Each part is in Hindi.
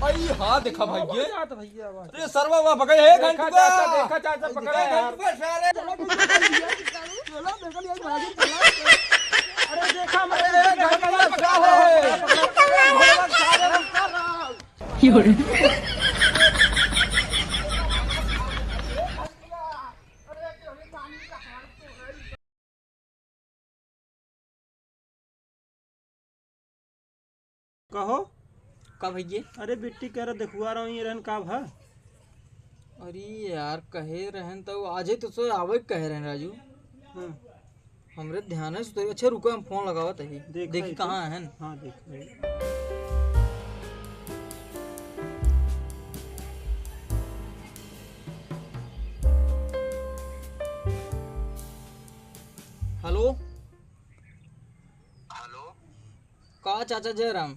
आई हाँ देखा भैया अरे सरवा वहाँ पकड़े है घंटा देखा चाचा पकड़ा है अरे देखा मेरे घंटा पकड़ा है कहो का भैया अरे बिट्टी कह रहा देखुआ रहा हूँ ये रहन का भा। अरे यार कहे रहन तो आज ही तो सो आवे कहे रहन राजू हमरे ध्यान है तो अच्छा रुको हम फोन लगावत है देखी कहाँ है हाँ देख हेलो हेलो का चाचा जयराम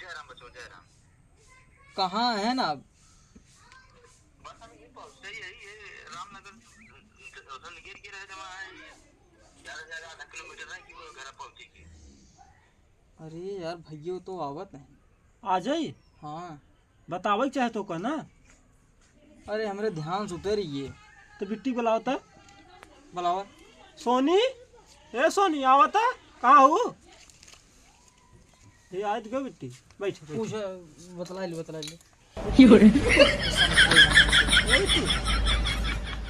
जयराम बचो जयराम कहाँ है ना आप बस हम ये पहुंचते ही है ये रामनगर उधर निकल के रह जमा है ज्यादा ज्यादा आधा किलोमीटर है कि वो घर पहुंचेगी। अरे यार भैया तो आवत है आ जाई हाँ बतावे चाहे तो कहना। अरे हमरे ध्यान से उतर रही है तो बिट्टी बुलाओ था बुलावा सोनी ए सोनी आवता कहाँ हो ये आज गो बिट्टी बैठ पूछ बतला ले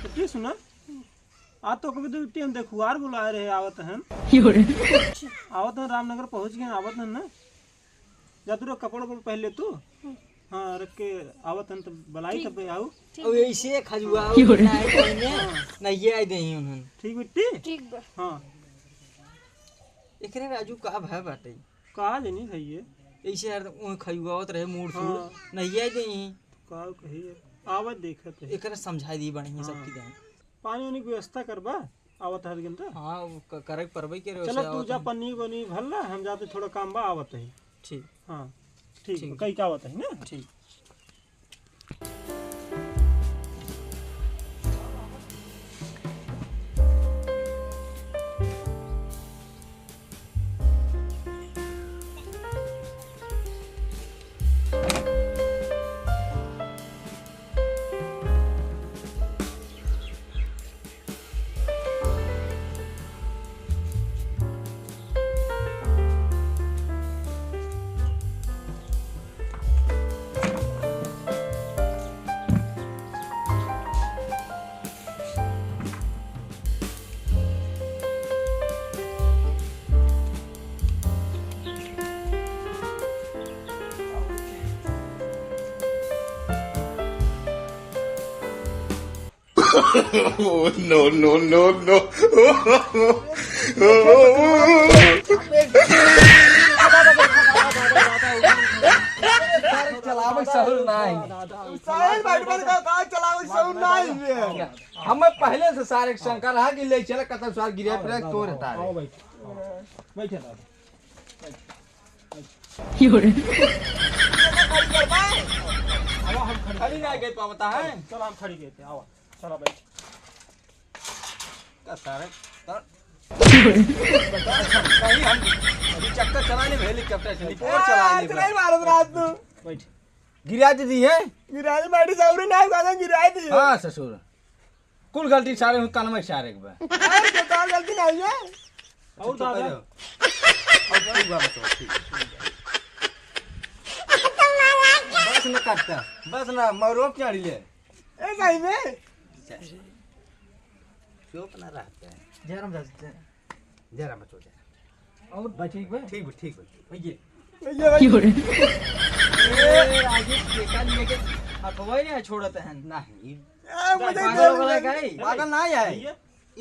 बिट्टी सुना आज तो कभी तो बिट्टी हम देखुआर बुलाए रहे आवत हैं रामनगर पहुंच गए आवत हैं ना जा तू कपड़ा पहन ले तू हाँ रख के आवत हैं तो बुलाई तब आओ अब ऐसे खजुआ नहीं ये आई दही उन्होंने ठीक बिट्टी ठीक बा हाँ एकरे राजू का भय बाटे कहा लेनी भैया ऐसे यार वो खजुआवत रहे मूड हाँ। फूड नहीं आई दही कहा कही आवत देखत है एकरे समझाई दी बढ़िया सबकी दही पानी वानी की व्यवस्था करबा आवत हर घंटा हाँ करे परबई के चलो तू जा पन्नी वनी भर ला हम जाते थोड़ा काम बा आवत है ठीक हाँ ठीक कई का आवत है ना ठीक Oh, no, no, no, no. चलावे सहूर नहीं साहिल बैठ बैठ का चलावे सहूर नहीं हम पहले से सारे शंकर रहा कि ले चला कतल सार गिरे पर तो रहता है बैठ खड़ी ना गए पावता है चलो हम खड़ी गए थे आओ चलो बैठ का सारे कहीं हम अभी चक्कर चलाने में हेलीकॉप्टर चली और चलाने नहीं मारो रात को बैठ गिरा दी है गिराई बैठी सहूर नहीं गाना गिराई दी हां ससुर कुल गलती सारे कान में सारे के बा अरे तो काम गलती नहीं है और दादा और ठीक बा ठीक बस न काटता बस ना मरोक चढ़ी ले ए सही में चुप ना रहता है जरा मत हो जा और बची बा ठीक बा भैया ए आगे टेका लेके हकवाई नहीं छोड़ते हैं नहीं मुझे पागल ना है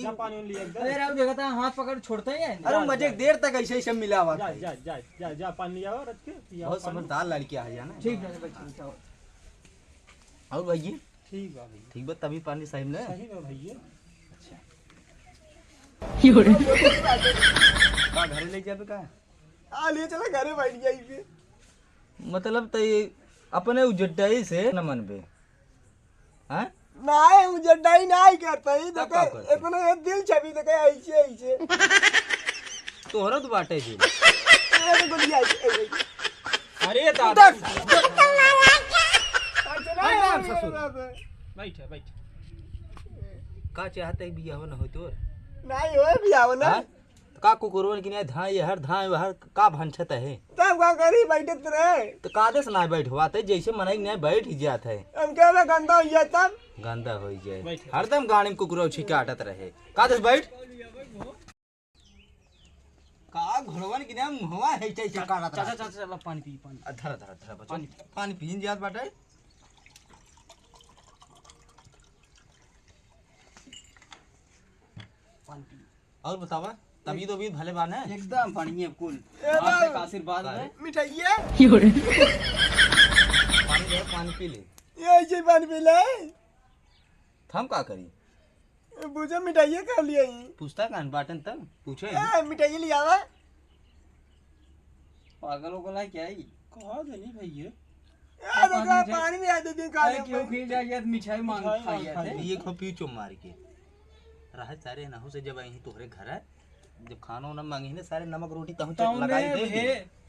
जा पानी लिया अरे अब देखता है हाथ पकड़ छोड़ते ही है अरे मुझे देर तक ऐसे ही सब मिला हुआ जा जा जा जा जा पानी लिया रख के पिया बहुत समझदार लड़कियां है ना ठीक है बच्ची और भैया ठीक बा भैया ठीक बा तभी पानी सही ना सही बा भैया का घरे ले जाबे का आ ले चला घरे बैठ गई पे मतलब तो ये अपने उजड्डाई से न मनबे हैं नहीं मुझे डाई नहीं करता ही तब तो का करते? इतना दिल छवि तो ऐसे ऐसे तोहरा तो बाटे जी ये गोली आई अरे दादा बैठ बैठ का चाहते है बियाह न हो तो नहीं होए बियाह ना का कुकुरवन की नहीं धाय हर धाय हर का भंछत है तब का करी बैठत रहे तो कादेस ना बैठवाते जैसे मनई नहीं बैठ ही जात है हम क्या में गंदा हो जाए तब गंदा हो जाए हरदम गाड़ी में कुकुरो छिकाटत रहे कादेस बैठ का घोड़वन की ना मुहवा है चाचा चाचा चाचा चला पानी पी पानी धर धर धर बच्चा पानी पीन जात बाटे पानी पी और बतावा तभी तो भी भले बान है एकदम बढ़िया कुल ए आपसे बाबू। का आशीर्वाद है मिठाइया पानी दे पानी पी ले ये ऐसे पानी पी ले हम का करी बुझे मिठाइया खा लिया पूछता कान बाटन तब पूछे ए मिठाइया ले आवा पागल हो गया क्या ही कहा देनी भैया ए देखा पानी में आ दे खा अरे क्यों खी जाए मिठाई मांग मिठाई खाई मांग जाते ये खो पी चुम मार के रहा सारे नहु से जब यहीं तोहरे घर है जब खाना वाना मांगी ने सारे नमक रोटी तहु तक लगाई दे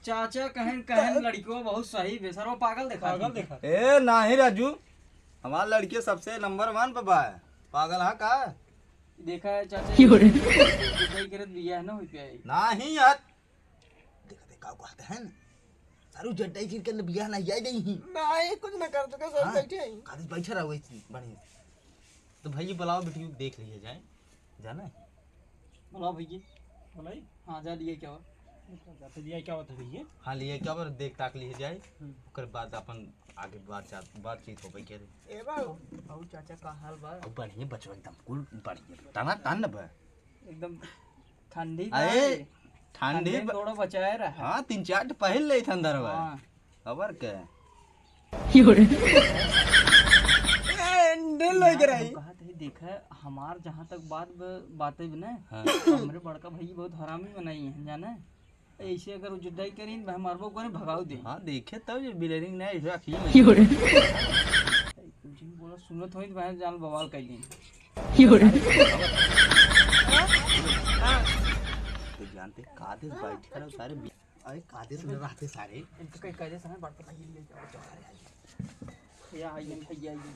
चाचा कहन कहन लड़कियों बहुत सही बेसर वो पागल देखा पागल देखा ए नाही राजू हमार लड़की सबसे नंबर 1 पे बा पागल हा का देखा है चाचा ये करत बिया है ना हो पे नाही यार देख देख का कहते हैं सारू जड्डाई चीर के बियाह नहीं जाई नहीं नहीं कुछ ना कर तो सब बैठे हैं कादी बैठा रहो इतनी बढ़िया तो भाई बुलाओ बेटी देख लिए जाए जाना है बोला भैया बोलाई हाँ जा लिए क्या जाते दिया क्या होता भैया हाँ लिए क्या बार देख ताक लिए जाए ओकर बाद अपन आगे बातचीत हो पाई के ए बाबू और चाचा का हाल बा अब बढ़िया बचो एकदम कुल बढ़िया तना तन बा एकदम ठंडी अरे ठंडी थोड़ा बचाए रहा हाँ 3-4 पहल ले था अंदर बा हाँ खबर के ढेर लग रहा है कहा थे देखा हमार जहाँ तक बातें बने हाँ। हमरे बड़का भाई बहुत हरामी बनाई है जाना है। ऐसे अगर जुदाई करी हमारे को भगाओ दे हाँ देखे तब ये बिलेरिंग नहीं ऐसा अखिल में कुछ बोला सुनत होई भाई जान बवाल कैली तो जानते कादेस बैठे रहो सारे अरे कादेस में रहते सारे इनका कई कायदे समय बड़का भाई ले जाओ या आइए भैया आइए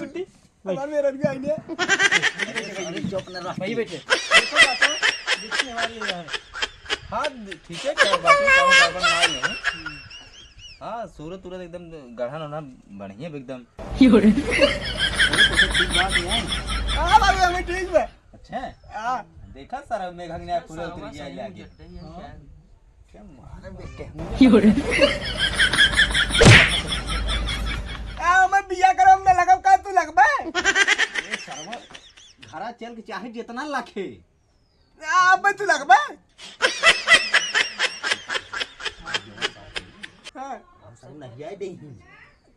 बेटी हमार मेरा भी आई ने अरे जो अपना रह भाई बैठे देखिए हमारी यार हाँ ठीक है क्या बाकी काम करना नहीं है हाँ सूरत तुरत एकदम गढ़ा ना बढ़िया एकदम ठीक बात नहीं है हां बाबू हमें ठीक है अच्छा हां देखा सारा मेघंग ने पूरा उतर गया आगे क्या मारे बे के मैं बिया करम में लगब का तू लगबे ये सरवा घरा चल के चाहे जितना लाखे अब तू लगबे हां हम सब नहीं आए नहीं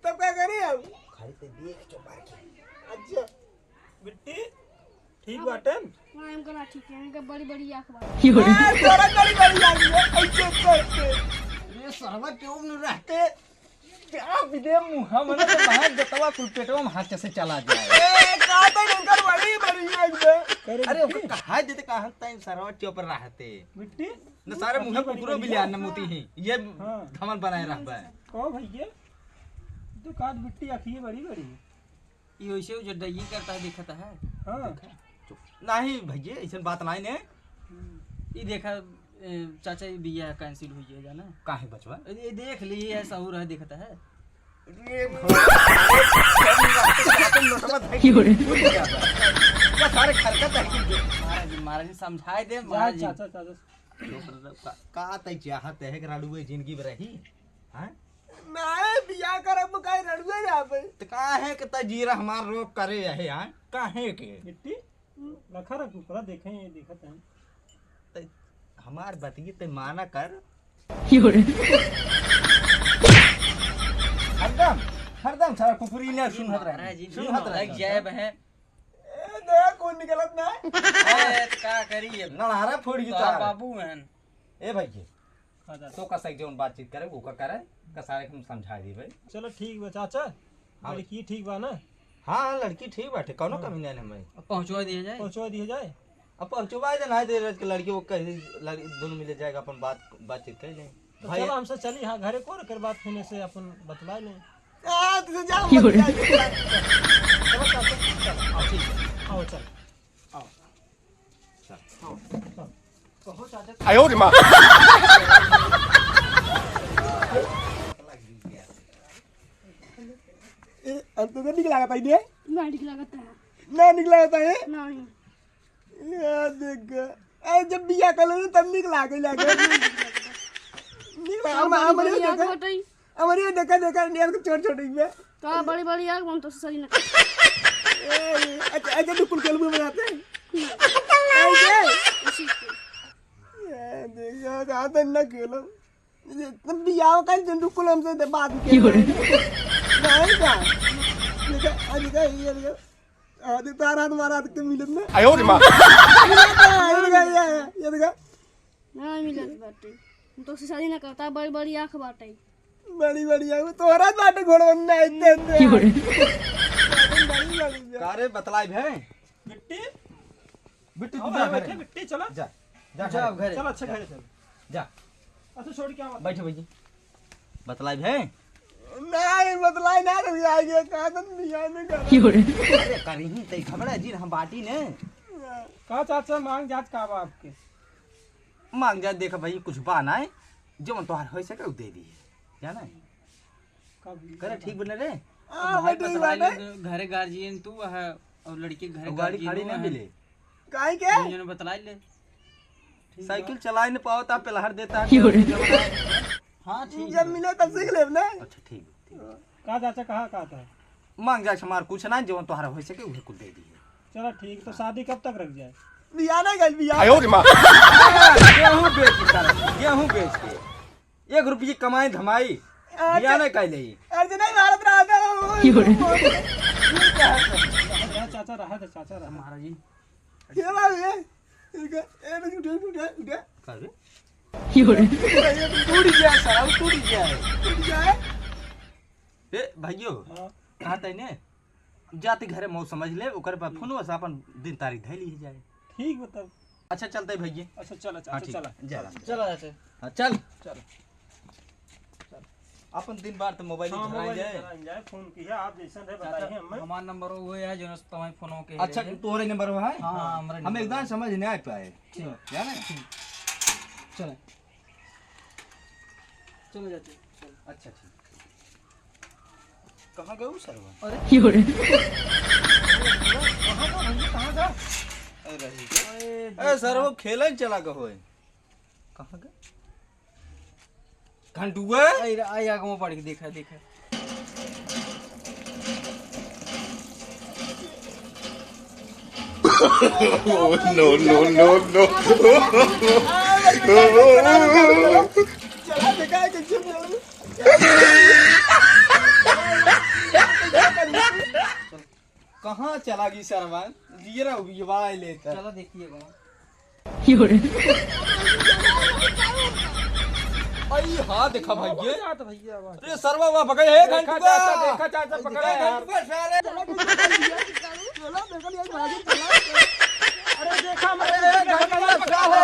तब क्या करी हम खाली ते देख जो मार के अच्छा बेटी ठीक बाटन I'm gonna ठीक है इनका बड़ी बड़ी आंख बा तोरा बड़ी बड़ी लगी है ऐसे करते ये सरवा क्यों न रहते क्या विदे मुहा मने तो बाहर जतवा कुल पेटवा में हाथ से चला जाए ए का तो इनकर बड़ी बड़ी एकदम अरे ओके कहा देते कहा तई सरवा चुप रहते बेटी न सारे मुहा कुकुरो भी लिया न मोती ही ये हाँ। धमन बनाए रहबा कहो भैया तो काद बेटी आखिए बड़ी बड़ी ये वैसे जुदाई करता है देखता है हाँ नहीं भैया ऐसा बात नहीं ने ये देखा चाचा ये बिया कैंसिल हुई है जाना काहे बचवा ये देख ली ऐसा हो रहा है देखता है सारे हरकत है महाराज जी समझाए दे जा महाराज जी चाचा चाचा का तई चाहत है कि राडुए जिंदगी में रही हां मैं बिया करम का रड़वे जा पे तो काहे के त जीरा हमार रोक करे है हां काहे के बेटी रखा रख ऊपर देखें ये दिखत है त हमार बतिए ते माना कर हरदम सारा कुकुरी ने सुनत महाराज जी रहे सुनत लग जाए बहन ए नया कौन निकलत ना ए का करिए नड़ारा फोड़ की तो तार बाबू हैं ए भाई हाँ, तो का सही जोन बातचीत करे वो का करे का सारे हम समझा दी भाई चलो ठीक बा चाचा हाँ। लड़की ठीक बा ना हां लड़की ठीक बाटे कोनो कमी नहीं हमें पहुंचवा दिया जाए पहुंचवा दिया जाए अब पहुंचवा देना है देर के लड़की वो कहीं दोनों मिले जाएगा अपन बातचीत कर लें तो चलो हमसे चली हाँ घरे को कर बात होने से अपन बतला लें। तुझे जाओ आओ चल कहो चाचा 哎呦我的妈！ अब तो निकला था ये ना ठीक लगता है ना निकला था ये नहीं यार देख जब बिया कर लो तब निकला के लागे निकला हमारे देखा देखा नियर को छोड़ छोड़ में तो बड़ी बड़ी आग बन तो सही ना अच्छा दुकुल के में बनाते हैं उसी को यार देख यार तो ना खेलो तब बिया का दुकुल हमसे बात की नहीं का आज का ये आज तारा तुम्हारा के मिलत में 哎呦我的妈！ ये देखा ना मिलत बाटे तो शादी ना करता बड़ी बड़ी आंख बाटे बड़ी बड़ी आग तोरा बाटे घोड़वन ना इतने कारे बतलाई भे बिट्टी बिट्टू आओ तू जा बैठे घरे बिट्टी चला जा जा जा घरे चल अच्छा घरे चल जा अच्छा छोड़ के आओ बैठो भैया बतलाई भे नहीं बतलाई ना रे आगे कादन बिया में कर अरे करी ही तई खबर है जी हम बाटी ने कहा चाचा मांग जात का बा आपके मांग जा देख भाई कुछ बाना है जो मन तोहार होई सके उ दे दी जाना करे ठीक बने रे भाई बतला ले घरे गार्जियन तू है और लड़की के घरे गाड़ी खड़ी गार्जियन ना मिले काहे के ने बतला ले साइकिल चला नहीं पाओ ता पेलहर देता है हाँ ठीक जब मिले तब सीख ले ना अच्छा ठीक कहा चाचा कहा था मांग जा हमार कुछ ना जो तोहार होई सके उहे कुल दे दी चलो ठीक तो शादी कब तक रख जाए बिया ना गल बिया 哎呦我的妈！ गेहूं बेच के 1 रुपये कमाई धमाई बिया नहीं कह ले अर्जुन नहीं भारत रहा था चाचा रहा था चाचा रहा महाराज जी ये बात है ठीक है ए उठे उठे उठे करे टूट टूट गया सर टूट गया जाए ए भाइयों कहा तई ने जाती घरे मौ समझ ले ओकर पर फोन से अपन दिन तारीख धैली जाए ठीक बता अच्छा चलते भैया अच्छा चला हाँ, चाचा ठीक। चला चला चलो चाचा हाँ, चल चल अपन दिन बार तो मोबाइल हाँ ही मोबाइल जाए जाए फोन किया आप जैसा है बताइए हमें हमारा नंबर वो है जो तुम्हारे फोनों के अच्छा तोरे नंबर है हाँ हमारा हम एकदम समझ नहीं आ पाए है ना चलो चलो जाते अच्छा ठीक कहाँ गए सर सर वो खेले चला गए कहाँ गए घंटुआ आई आगे में पड़ के देखा देखा Oh no no no no! चला देखा कि चुप कहाँ चला गई सरवान ये रहा ये वाला लेता चलो देखिएगा आई हाँ देखा भाई ये तो भैया अरे सरवा वहाँ पकड़े है देखा घंटुआ चाचा देखा चाचा पकड़ा है यार घंटुआ साले चला देखा लिया भागी चला अरे देखा मैं घंटुआ साले